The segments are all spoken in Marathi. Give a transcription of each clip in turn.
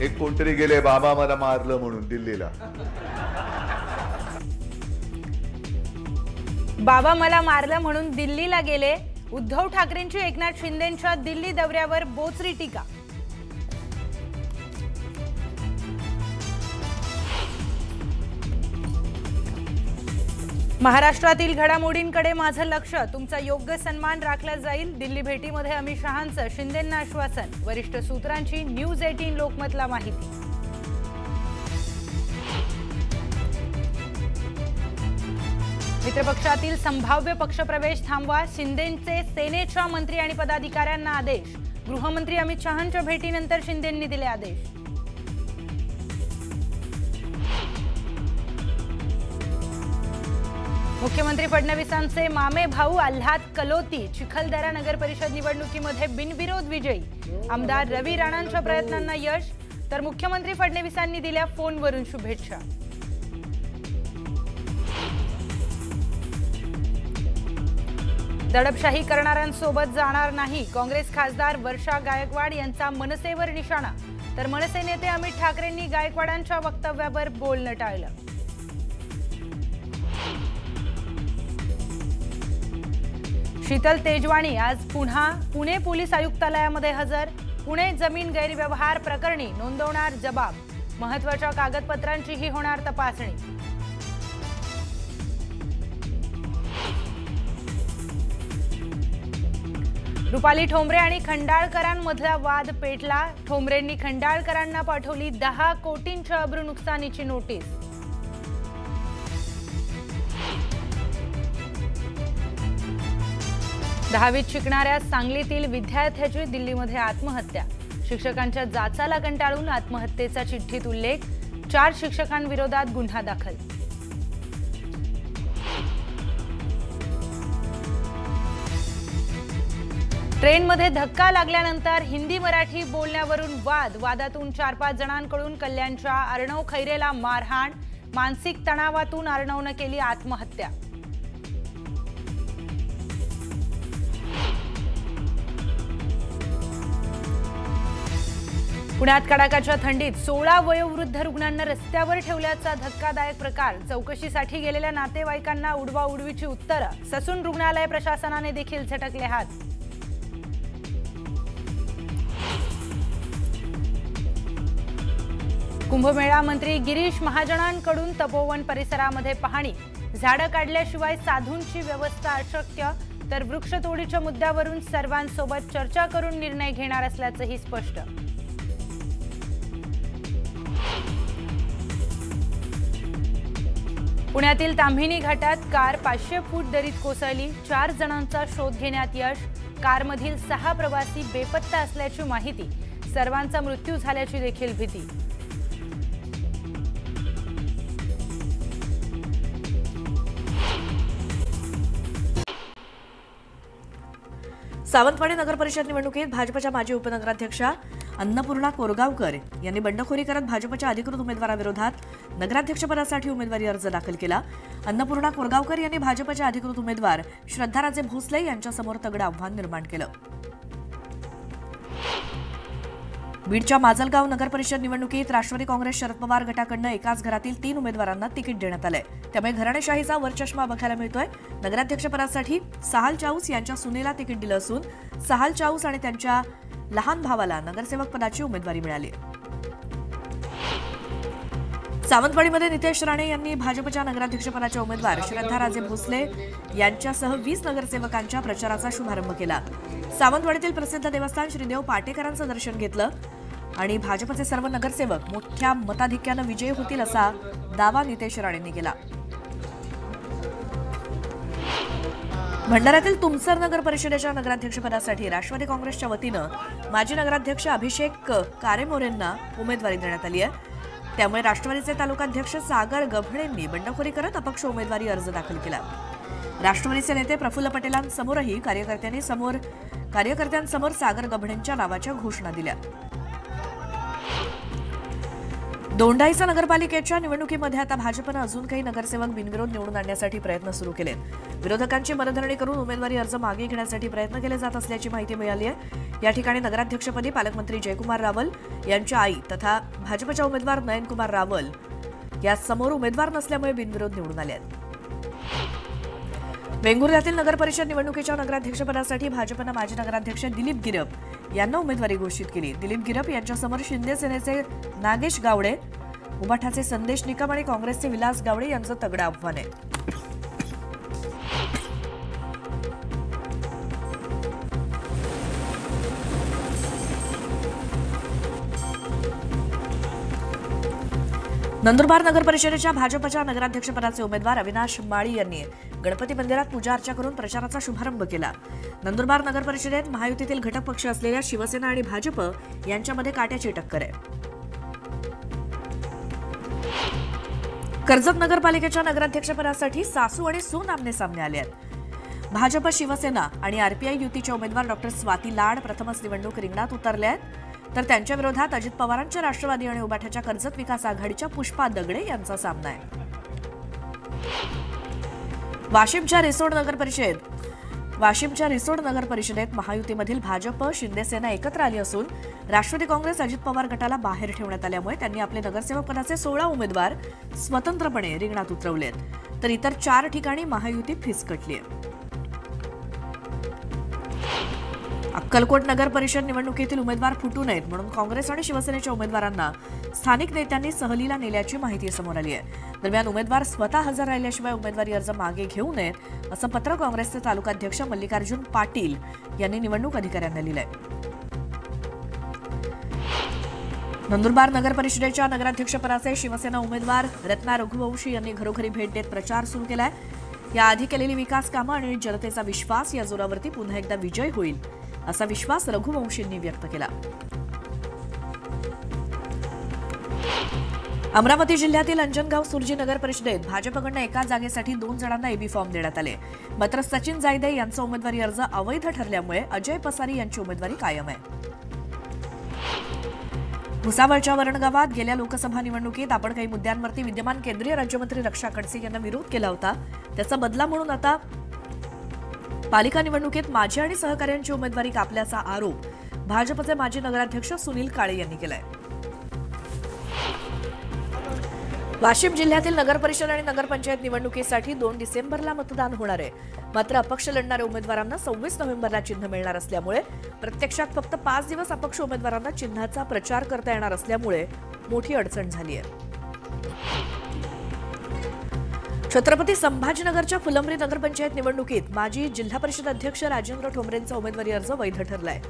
एक कोणतरी गेले बाबा मला मारलं म्हणून दिल्लीला. बाबा मला मारलं म्हणून दिल्लीला गेले. उद्धव ठाकरेंची एकनाथ शिंदेंच्या दिल्ली दौऱ्यावर बोचरी टीका. महाराष्ट्रातील घडामोडींकडे माझं लक्ष, तुमचा योग्य सन्मान राखला जाईल. दिल्ली भेटीमध्ये अमित शहांचं शिंदेंना आश्वासन. वरिष्ठ सूत्रांची न्यूज 18 लोकमतला माहिती. मित्रपक्षातील संभाव्य पक्षप्रवेश थांबवा, शिंदेंचे सेनेच्या मंत्री आणि पदाधिकाऱ्यांना आदेश. गृहमंत्री अमित शहांच्या भेटीनंतर शिंदेंनी दिले आदेश. मुख्यमंत्री फडणवीसांचे मामे भाऊ आल्हाद कलोती चिखलदरा नगर परिषद निवडणुकीमध्ये बिनविरोध विजयी. आमदार रवी राणांच्या प्रयत्नांना यश, तर मुख्यमंत्री फडणवीसांनी दिल्या फोनवरून शुभेच्छा. दडपशाही करणाऱ्यांसोबत जाणार नाही, काँग्रेस खासदार वर्षा गायकवाड यांचा मनसेवर निशाणा. तर मनसे नेते अमित ठाकरेंनी गायकवाडांच्या वक्तव्यावर बोलणं टाळलं. शीतल तेजवाणी आज पुन्हा पुणे पोलीस आयुक्तालयामध्ये हजर. पुणे जमीन गैरव्यवहार प्रकरणी नोंदवणार जबाब. महत्त्वाच्या कागदपत्रांचीही होणार तपासणी. रुपाली ठोंबरे आणि खंडाळकरांमधला वाद पेटला. ठोंबरेंनी खंडाळकरांना पाठवली 10 कोटींच्या अब्रू नुकसानीची नोटीस. दहावीत शिकणाऱ्या सांगलीतील विद्यार्थ्याची दिल्लीमध्ये आत्महत्या. शिक्षकांच्या जाचाला कंटाळून आत्महत्येचा चिठ्ठीत उल्लेख. 4 शिक्षकांविरोधात गुन्हा दाखल. ट्रेनमध्ये धक्का लागल्यानंतर हिंदी मराठी बोलण्यावरून वाद. वादातून 4-5 जणांकडून कल्याणच्या अर्णव खैरेला मारहाण. मानसिक तणावातून अर्णवनं केली आत्महत्या. पुण्यात कडाक्याच्या थंडीत 16 वयोवृद्ध रुग्णांना रस्त्यावर ठेवल्याचा धक्कादायक प्रकार. चौकशीसाठी गेलेल्या नातेवाईकांना उडवाउडवीची उत्तरं. ससून रुग्णालय प्रशासनाने देखील झटकले हात. कुंभमेळा मंत्री गिरीश महाजनांकडून तपोवन परिसरामध्ये पाहणी. झाडं काढल्याशिवाय साधूंची व्यवस्था अशक्य. तर वृक्षतोडीच्या मुद्द्यावरून सर्वांसोबत चर्चा करून निर्णय घेणार असल्याचंही स्पष्ट. पुण्यातील ताम्हिणी घाटात कार 500 फूट दरीत कोसळली. 4 जणांचा शोध घेण्यात यश. कारमधील 6 प्रवासी बेपत्ता असल्याची माहिती. सर्वांचा मृत्यू झाल्याची देखील भीती. सावंतवाडी नगर परिषद निवडणुकीत भाजपच्या माजी उपनगराध्यक्षा अन्नपूर्णा कोरगावकर यांनी बंडखोरी करत भाजपच्या अधिकृत उमेदवाराविरोधात नगराध्यक्षपदासाठी उमेदवारी अर्ज दाखल केला. अन्नपूर्णा कोरगावकर यांनी भाजपच्या अधिकृत उमेदवार श्रद्धाराजे भोसले यांच्यासमोर तगडं आव्हान निर्माण केलं. बीडच्या माजलगाव नगर परिषद निवडणुकीत राष्ट्रवादी काँग्रेस शरद पवार गटाकडून एकाच घरातील 3 उमेदवारांना तिकीट देण्यात आलंय. त्यामुळे घराणेशाहीचा वरचष्मा बघायला मिळतोय. नगराध्यक्षपदासाठी सहाल चाऊस यांच्या सुनेला तिकीट दिलं असून सहाल चाऊस आणि त्यांच्या लहान भावाला नगरसेवक पदाची उमेदवारी मिळाली. सावंतवाडीमध्ये नितेश राणे यांनी भाजपच्या नगराध्यक्षपदाच्या उमेदवार श्रद्धाराजे भोसले यांच्यासह 20 नगरसेवकांच्या प्रचाराचा शुभारंभ केला. सावंतवाडीतील प्रसिद्ध देवस्थान श्रीदेव पाटेकरांचं दर्शन घेतलं आणि भाजपचे सर्व नगरसेवक मोठ्या मताधिक्यानं विजयी होतील असा दावा नितेश राणेंनी केला. भंडाऱ्यातील तुमसर नगर परिषदेच्या नगराध्यक्षपदासाठी राष्ट्रवादी काँग्रेसच्या वतीनं माजी नगराध्यक्ष अभिषेक कारेमोरेंना उमेदवारी देण्यात आली आहे. त्यामुळे राष्ट्रवादीचे तालुकाध्यक्ष सागर गभळेंनी बंडखोरी करत अपक्ष उमेदवारी अर्ज दाखल केला. राष्ट्रवादीचे नेते प्रफुल्ल पटेलांसमोरही कार्यकर्त्यांसमोर सागर गभळेंच्या नावाच्या घोषणा दिल्या. दोंडाईचा नगरपालिकेच्या निवडणुकीमध्ये आता भाजपनं अजून काही नगरसेवक बिनविरोध निवडून आणण्यासाठी प्रयत्न सुरू केलेत। विरोधकांची मनधरणी करून उमेदवारी अर्ज मागे घेण्यासाठी प्रयत्न केले जात असल्याची माहिती मिळाली आहे। या ठिकाणी नगराध्यक्षपदी पालकमंत्री जयकुमार रावल यांच्या आई तथा भाजपच्या उमेदवार नयनकुमार रावल या समोर उमेदवार नसल्यामुळे बिनविरोध निवडून आले आहेत। वेंगुर्ल्यातील नगरपरिषद निवडणुकीच्या नगराध्यक्षपदासाठी भाजपनं माजी नगराध्यक्ष दिलीप गिरप यांना उमेदवारी घोषित केली। दिलीप गिरप यांच्यासमोर शिंदे सेनेचे नागेश गावडे, उबाठाचे संदेश निकम आणि काँग्रेसचे विलास गावडे यांचं तगडं आव्हान आहे। नंदुरबार नगर परिषदेच्या भाजपच्या नगराध्यक्षपदाचे उमेदवार अविनाश माळी यांनी गणपती मंदिरात पूजा अर्चा करून प्रचाराचा शुभारंभ केला। नंदुरबार नगर परिषदेत महायुतीतील घटक पक्ष असलेल्या शिवसेना आणि भाजप यांच्यामध्ये काट्याची टक्कर आहे। कर्जत नगरपालिकेच्या नगराध्यक्षपदासाठी सासू आणि सून आमने-सामने आले आहेत। भाजप, शिवसेना आणि आरपीआय युतीच्या उमेदवार डॉक्टर स्वाती लाड प्रथमच निवडणूक रिंगणात उतरले आहेत, तर त्यांच्या विरोधात अजित पवारांच्या राष्ट्रवादी आणि उबाठाच्या कर्जत विकास आघाडीच्या पुष्पा दगडे यांचा सामना आहे। वाशिमच्या रिसोड नगर परिषदेत महायुतीमधील भाजप, शिंदेसेना एकत्र आली असून राष्ट्रवादी काँग्रेस, अजित पवार गटाला बाहेर ठेवण्यात आल्यामुळे त्यांनी आपले नगरसेवक पदाचे 16 उमेदवार स्वतंत्रपणे रिंगणात उतरवलेत, तर इतर 4 ठिकाणी महायुती फिसकटली आहे। अक्कलकोट नगर परिषद निवडणुकीतील उमेदवार फुटू नयेत म्हणून काँग्रेस आणि शिवसेनेच्या उमेदवारांना स्थानिक नेत्यांनी सहलीला नेल्याची माहिती समोर आली आहे। दरम्यान उमेदवार स्वतः हजर राहिल्याशिवाय उमेदवारी अर्ज मागे घेऊ नयेत असं पत्र काँग्रेसचे तालुकाध्यक्ष मल्लिकार्जुन पाटील यांनी निवडणूक अधिकाऱ्यांना लिहिलंय। नंदुरबार नगर परिषदेच्या नगराध्यक्षपदाचे शिवसेना उमेदवार रत्ना रघुवंशी यांनी घरोघरी भेट देत प्रचार सुरू केलाय। याआधी केलेली विकास कामं आणि जनतेचा विश्वास या जोरावरती पुन्हा एकदा विजय होईल असा विश्वास रघुवंशींनी व्यक्त केला। अमरावती जिल्ह्यातील अंजनगाव सुरजी नगर परिषदेत भाजपकडून एका जागेसाठी 2 जणांना एबी फॉर्म देण्यात आले, मात्र सचिन जायदे यांचा उमेदवारी अर्ज अवैध ठरल्यामुळे अजय पसारी यांची उमेदवारी कायम आहे। भुसावळच्या वरणगावात गेल्या लोकसभा निवडणुकीत आपण काही मुद्द्यांवरती विद्यमान केंद्रीय राज्यमंत्री रक्षा खडसे यांना विरोध केला होता, त्याचा बदला म्हणून आता पालिका निवडणुकीत माझी आणि सहकाऱ्यांची उमेदवारी कापल्याचा आरोप भाजपचे माजी नगराध्यक्ष सुनील काळे यांनी केलाय। वाशिम जिल्ह्यातील नगरपरिषद आणि नगरपंचायत निवडणुकीसाठी 2 डिसेंबरला मतदान होणार आहे, मात्र अपक्ष लढणाऱ्या उमेदवारांना 26 नोव्हेंबरला चिन्ह मिळणार असल्यामुळे प्रत्यक्षात फक्त 5 दिवस अपक्ष उमेदवारांना चिन्हाचा प्रचार करता येणार असल्यामुळे मोठी अडचण झाली आहे। छत्रपती संभाजीनगरच्या फुलंब्री नगरपंचायत निवडणुकीत माजी जिल्हा परिषद अध्यक्ष राजेंद्र ठोंबरेंचा उमेदवारी अर्ज वैध ठरलाय।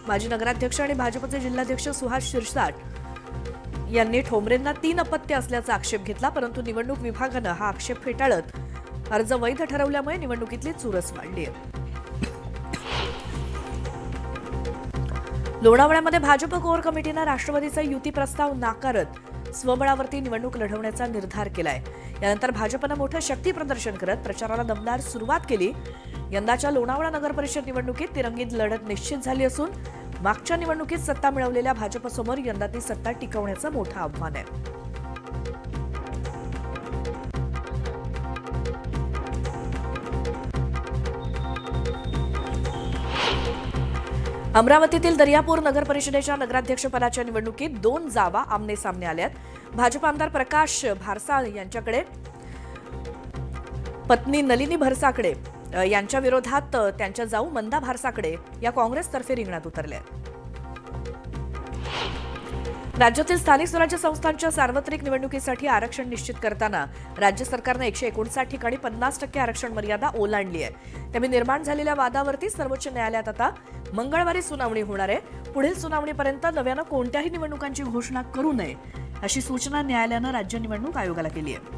माजी नगराध्यक्ष आणि भाजपचे जिल्हाध्यक्ष सुहास शिरसाट यांनी ठोंबरेंना 3 अपत्य असल्याचा आक्षेप घेतला, परंतु निवडणूक विभागानं हा आक्षेप फेटाळत अर्ज वैध ठरवल्यामुळे निवडणुकीतली चुरस वाढली आहे। लोणावळ्यामध्ये भाजप कोर कमिटीनं राष्ट्रवादीचा युती प्रस्ताव नाकारत स्वबळावरती निवडणूक लढवण्याचा निर्धार केलाय। यानंतर भाजपनं मोठं शक्ती प्रदर्शन करत प्रचाराला दमदार सुरुवात केली। यंदाच्या लोणावळा नगर परिषद निवडणुकीत तिरंगीत लढत निश्चित झाली असून मागच्या निवडणुकीत सत्ता मिळवलेल्या भाजपसमोर यंदा ती सत्ता टिकवण्याचं मोठं आव्हान आहे। अमरावतीतील दर्यापूर नगर परिषदेच्या नगराध्यक्षपदाच्या निवडणुकीत 2 जागा आमने-सामने आल्यात। भाजप आमदार प्रकाश भारसाळ यांच्याकडे पत्नी नलिनी भरसाकडे यांच्या विरोधात त्यांच्या जाऊ मंदा भारसाकडे या काँग्रेसतर्फे रिंगणात उतरल्या। राज्यातील स्थानिक स्वराज्य संस्थांच्या सार्वत्रिक निवडणुकीसाठी आरक्षण निश्चित करताना राज्य सरकारने 159 ठिकाणी 50% आरक्षण मर्यादा ओलांडली आहे। त्यामुळे निर्माण झालेल्या वादावरती सर्वोच्च न्यायालयात आता मंगळवारी सुनावणी होणार आहे। पुढील सुनावणीपर्यंत नव्यानं कोणत्याही निवडणुकांची घोषणा करू नये अशी सूचना न्यायालयानं राज्य निवडणूक आयोगाला केली आहे।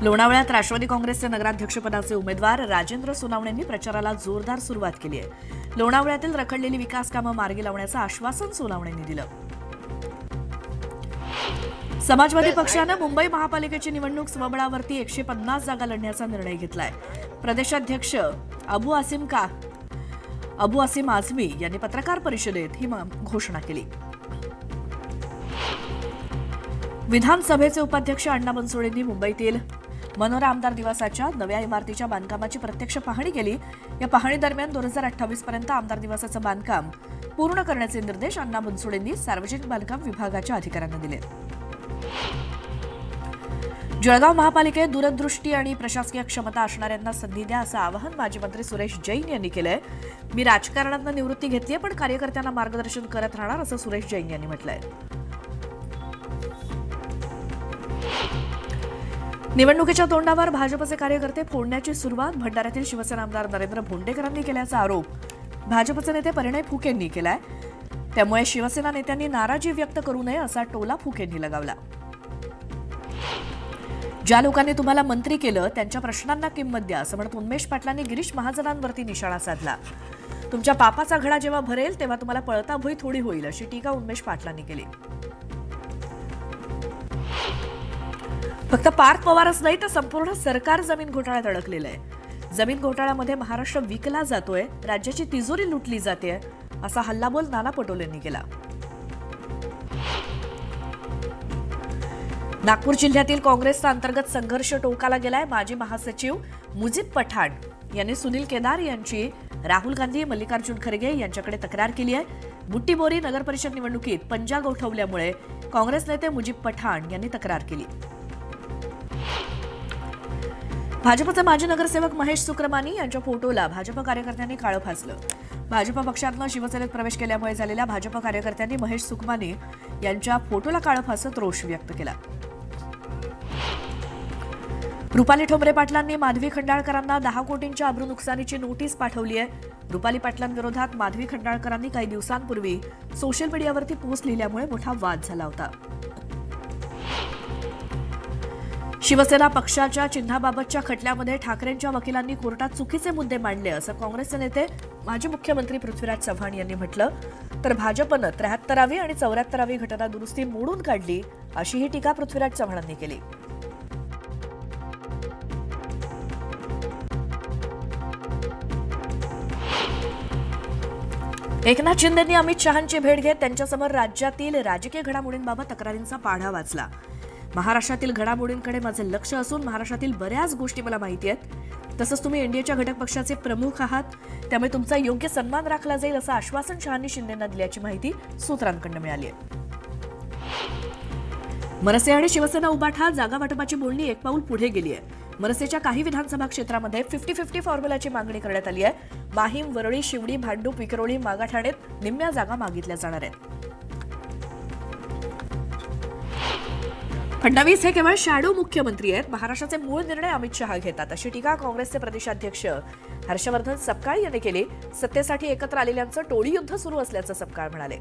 लोणावळ्यात राष्ट्रवादी काँग्रेसचे नगराध्यक्षपदाचे उमेदवार राजेंद्र सोनावणेंनी प्रचाराला जोरदार सुरुवात केली आहे। लोणावळ्यातील रखडलेली विकास कामं मार्गी लावण्याचं आश्वासन सोनावणेंनी दिलं। समाजवादी पक्षानं मुंबई महापालिकेची निवडणूक स्वबळावरती 150 जागा लढण्याचा निर्णय घेतलाय। प्रदेशाध्यक्ष अबू आसिम आझमी यांनी पत्रकार परिषदेत ही घोषणा केली। विधानसभेचे उपाध्यक्ष अण्णा बनसोडेंनी मुंबईतील मनोरा आमदार निवासाच्या नव्या इमारतीच्या बांधकामाची प्रत्यक्ष पाहणी केली. या पाहणी दरम्यान 2028 पर्यंत आमदार निवासाचं बांधकाम पूर्ण करण्याचे निर्देश अण्णा बनसोडेंनी सार्वजनिक बांधकाम विभागाच्या अधिकाऱ्यांना दिले. जळगाव महापालिकेत दूरदृष्टी आणि प्रशासकीय क्षमता असणाऱ्यांना संधी द्या असं आवाहन माजी मंत्री सुरेश जैन यांनी केलंय. मी राजकारणातून निवृत्ती घेतलीय पण कार्यकर्त्यांना मार्गदर्शन करत राहणार असं सुरेश जैन यांनी म्हटलंय. निवडणुकीच्या तोंडावर भाजपचे कार्यकर्ते फोडण्याची सुरुवात भंडाऱ्यातील शिवसेना आमदार नरेंद्र भोंडेकरांनी केल्याचा आरोप भाजपचे नेते परिणय फुकेंनी केलाय. त्यामुळे शिवसेना नेत्यांनी नाराजी व्यक्त करू नये असा टोला फुकेंनी लगावला. ज्या लोकांनी तुम्हाला मंत्री केलं त्यांच्या प्रश्नांना किंमत द्या असं म्हणत उन्मेष पाटलांनी गिरीश महाजनांवरती निशाणा साधला. तुमच्या पापाचा घडा जेव्हा भरेल तेव्हा तुम्हाला पळता भुई थोडी होईल अशी टीका उन्मेष पाटलांनी केली. फक्त पार्थ पवारच नाही तर संपूर्ण सरकार जमीन घोटाळ्यात अडकलेलं आहे. जमीन घोटाळ्यामध्ये महाराष्ट्र विकला जातोय, राज्याची तिजोरी लुटली जाते असा हल्लाबोल नाना पटोलेंनी केला. नागपूर जिल्ह्यातील काँग्रेसचा अंतर्गत संघर्ष टोकाला गेलाय. माजी महासचिव मुजीब पठाण यांनी सुनील केदार यांची राहुल गांधी, मल्लिकार्जुन खरगे यांच्याकडे तक्रार केली आहे. बुट्टीबोरी नगरपरिषद निवडणुकीत पंजा गोठवल्यामुळे काँग्रेस नेते मुजीब पठाण यांनी तक्रार केली. भाजपचे माजी नगरसेवक महेश सुक्रमानी यांच्या फोटोला भाजप कार्यकर्त्यांनी काळं फासलं. भाजप पक्षातनं शिवसेनेत प्रवेश केल्यामुळे झालेल्या भाजप कार्यकर्त्यांनी महेश सुक्रमानी यांच्या फोटोला काळं फासत रोष व्यक्त केला. रुपाली ठोंबरे पाटलांनी माधवी खंडाळकरांना 10 कोटींच्या अब्रू नुकसानीची नोटीस पाठवली आहे. रुपाली पाटलांविरोधात माधवी खंडाळकरांनी काही दिवसांपूर्वी सोशल मीडियावरती पोस्ट लिहिल्यामुळे मोठा वाद झाला होता. शिवसेना पक्षाच्या चिन्हाबाबतच्या खटल्यामध्ये ठाकरेंच्या वकिलांनी कोर्टात चुकीचे मुद्दे मांडले असं काँग्रेसचे नेते माजी मुख्यमंत्री पृथ्वीराज चव्हाण यांनी म्हटलं. तर भाजपनं 73वी आणि 74वी घटना दुरुस्ती मोडून काढली अशीही टीका पृथ्वीराज चव्हाणांनी केली. एकनाथ शिंदेंनी अमित शहांची भेट घेत त्यांच्यासमोर राज्यातील राजकीय घडामोडींबाबत तक्रारींचा पाढा वाचला. महाराष्ट्रातील घडामोडींकडे माझे लक्ष असून महाराष्ट्रातील बऱ्याच गोष्टी मला माहिती आहेत. तसंच तुम्ही एनडीएच्या घटक पक्षाचे प्रमुख आहात, त्यामुळे तुमचा योग्य सन्मान राखला जाईल असं आश्वासन शहांनी शिंदेंना दिल्याची माहिती सूत्रांकडून मिळाली आहे. मनसे आणि शिवसेना उभाठा जागा वाटपाची बोलणी एक पाऊल पुढे गेली आहे. मनसेच्या काही विधानसभा क्षेत्रामध्ये 50-50 फॉर्म्युलाची मागणी करण्यात आली आहे. माहीम, वरळी, शिवडी, भांडूप, विक्रोळी, मागाठाणेत निम्म्या जागा मागितल्या जाणार आहेत. फडणवीस हे केवळ शॅडो मुख्यमंत्री आहेत. महाराष्ट्राचे मूळ निर्णय अमित शहा घेतात अशी टीका काँग्रेसचे प्रदेशाध्यक्ष हर्षवर्धन सपकाळ यांनी केली. सत्तेसाठी एकत्र आलेल्यांचं टोळी युद्ध सुरू असल्याचं सपकाळ म्हणाले.